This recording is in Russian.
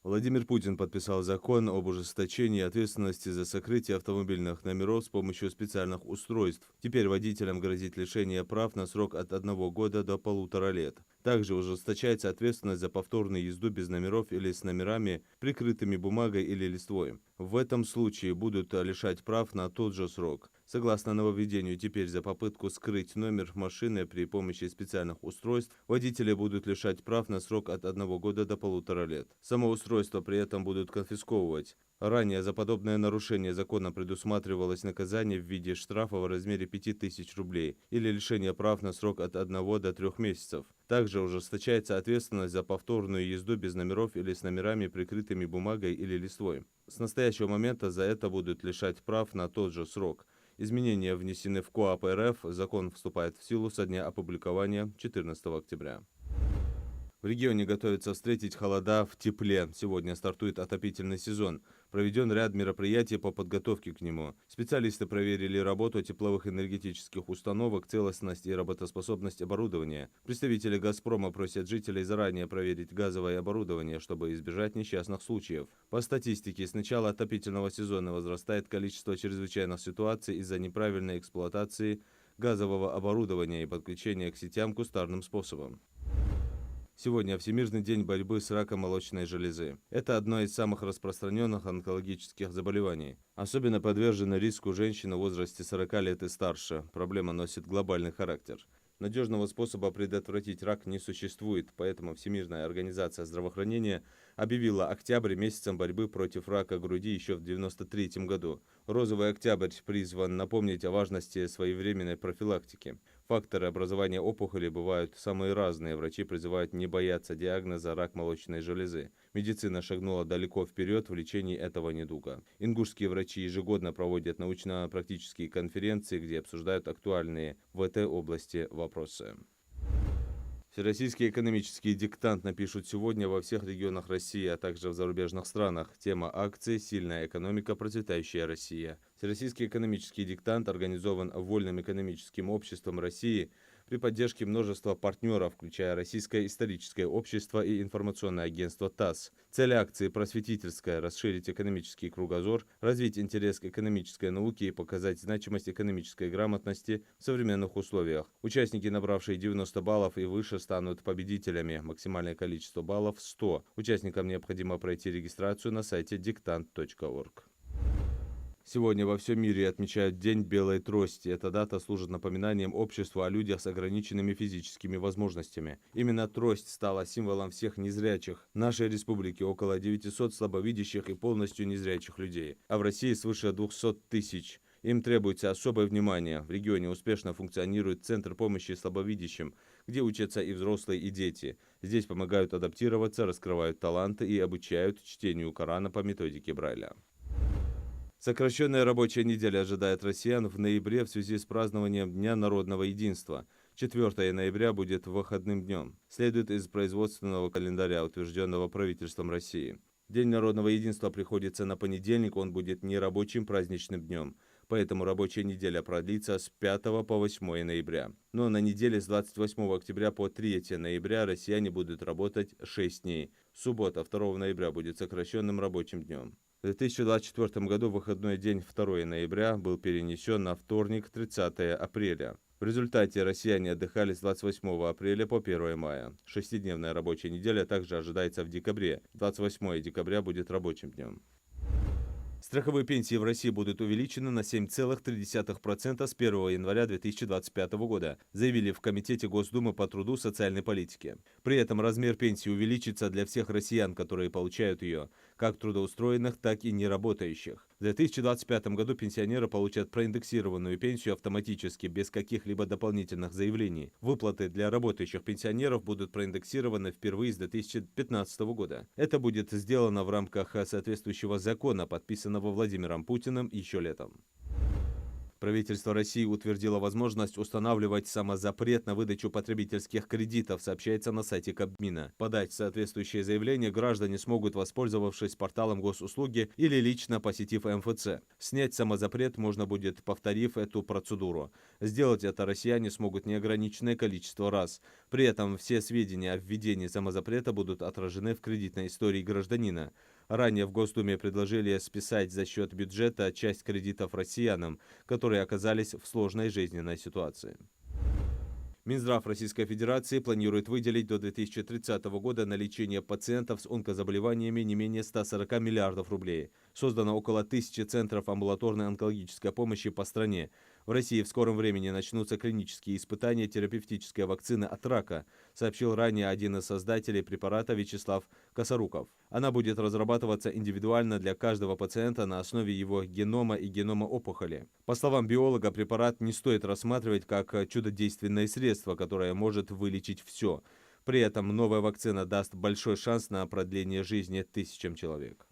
Владимир Путин подписал закон об ужесточении ответственности за сокрытие автомобильных номеров с помощью специальных устройств. Теперь водителям грозит лишение прав на срок от 1 года до 1,5 лет. Также ужесточается ответственность за повторную езду без номеров или с номерами, прикрытыми бумагой или листвой. В этом случае будут лишать прав на тот же срок. Согласно нововведению, теперь за попытку скрыть номер машины при помощи специальных устройств водители будут лишать прав на срок от 1 года до 1,5 лет. Само устройство при этом будут конфисковывать. Ранее за подобное нарушение закона предусматривалось наказание в виде штрафа в размере 5000 рублей или лишение прав на срок от 1 до 3 месяцев. Также ужесточается ответственность за повторную езду без номеров или с номерами, прикрытыми бумагой или листвой. С настоящего момента за это будут лишать прав на тот же срок. Изменения внесены в КоАП РФ, закон вступает в силу со дня опубликования 14 октября. В регионе готовятся встретить холода в тепле. Сегодня стартует отопительный сезон. Проведен ряд мероприятий по подготовке к нему. Специалисты проверили работу тепловых энергетических установок, целостность и работоспособность оборудования. Представители «Газпрома» просят жителей заранее проверить газовое оборудование, чтобы избежать несчастных случаев. По статистике, с начала отопительного сезона возрастает количество чрезвычайных ситуаций из-за неправильной эксплуатации газового оборудования и подключения к сетям кустарным способом. Сегодня Всемирный день борьбы с раком молочной железы. Это одно из самых распространенных онкологических заболеваний. Особенно подвержены риску женщины в возрасте 40 лет и старше. Проблема носит глобальный характер. Надежного способа предотвратить рак не существует, поэтому Всемирная организация здравоохранения объявила октябрь месяцем борьбы против рака груди еще в 1993 году. Розовый октябрь призван напомнить о важности своевременной профилактики. Факторы образования опухоли бывают самые разные. Врачи призывают не бояться диагноза рак молочной железы. Медицина шагнула далеко вперед в лечении этого недуга. Ингушские врачи ежегодно проводят научно-практические конференции, где обсуждают актуальные в этой области вопросы. Всероссийский экономический диктант напишут сегодня во всех регионах России, а также в зарубежных странах. Тема акции «Сильная экономика. Процветающая Россия». Всероссийский экономический диктант организован Вольным экономическим обществом России при поддержке множества партнеров, включая Российское историческое общество и информационное агентство ТАСС. Цель акции просветительская – расширить экономический кругозор, развить интерес к экономической науке и показать значимость экономической грамотности в современных условиях. Участники, набравшие 90 баллов и выше, станут победителями. Максимальное количество баллов – 100. Участникам необходимо пройти регистрацию на сайте diktant.org. Сегодня во всем мире отмечают День белой трости. Эта дата служит напоминанием обществу о людях с ограниченными физическими возможностями. Именно трость стала символом всех незрячих. В нашей республике около 900 слабовидящих и полностью незрячих людей, а в России свыше 200 тысяч. Им требуется особое внимание. В регионе успешно функционирует Центр помощи слабовидящим, где учатся и взрослые, и дети. Здесь помогают адаптироваться, раскрывают таланты и обучают чтению Корана по методике Брайля. Сокращенная рабочая неделя ожидает россиян в ноябре в связи с празднованием Дня народного единства. 4 ноября будет выходным днем. Следует из производственного календаря, утвержденного правительством России. День народного единства приходится на понедельник, он будет нерабочим праздничным днем. Поэтому рабочая неделя продлится с 5 по 8 ноября. Но на неделе с 28 октября по 3 ноября россияне будут работать 6 дней. Суббота 2 ноября будет сокращенным рабочим днем. В 2024 году выходной день 2 ноября был перенесен на вторник 30 апреля. В результате россияне отдыхали с 28 апреля по 1 мая. Шестидневная рабочая неделя также ожидается в декабре. 28 декабря будет рабочим днем. Страховые пенсии в России будут увеличены на 7,3% с 1 января 2025 года, заявили в Комитете Госдумы по труду и социальной политике. При этом размер пенсии увеличится для всех россиян, которые получают ее, как трудоустроенных, так и неработающих. В 2025 году пенсионеры получат проиндексированную пенсию автоматически, без каких-либо дополнительных заявлений. Выплаты для работающих пенсионеров будут проиндексированы впервые с 2015 года. Это будет сделано в рамках соответствующего закона, подписанного Владимиром Путиным еще летом. Правительство России утвердило возможность устанавливать самозапрет на выдачу потребительских кредитов, сообщается на сайте Кабмина. Подать соответствующее заявление граждане смогут, воспользовавшись порталом госуслуги или лично посетив МФЦ. Снять самозапрет можно будет, повторив эту процедуру. Сделать это россияне смогут неограниченное количество раз. При этом все сведения о введении самозапрета будут отражены в кредитной истории гражданина. Ранее в Госдуме предложили списать за счет бюджета часть кредитов россиянам, которые оказались в сложной жизненной ситуации. Минздрав Российской Федерации планирует выделить до 2030 года на лечение пациентов с онкозаболеваниями не менее 140 миллиардов рублей. Создано около 1000 центров амбулаторной онкологической помощи по стране. В России в скором времени начнутся клинические испытания терапевтической вакцины от рака, сообщил ранее один из создателей препарата Вячеслав Косоруков. Она будет разрабатываться индивидуально для каждого пациента на основе его генома и генома опухоли. По словам биолога, препарат не стоит рассматривать как чудодейственное средство, которое может вылечить все. При этом новая вакцина даст большой шанс на продление жизни тысячам человек.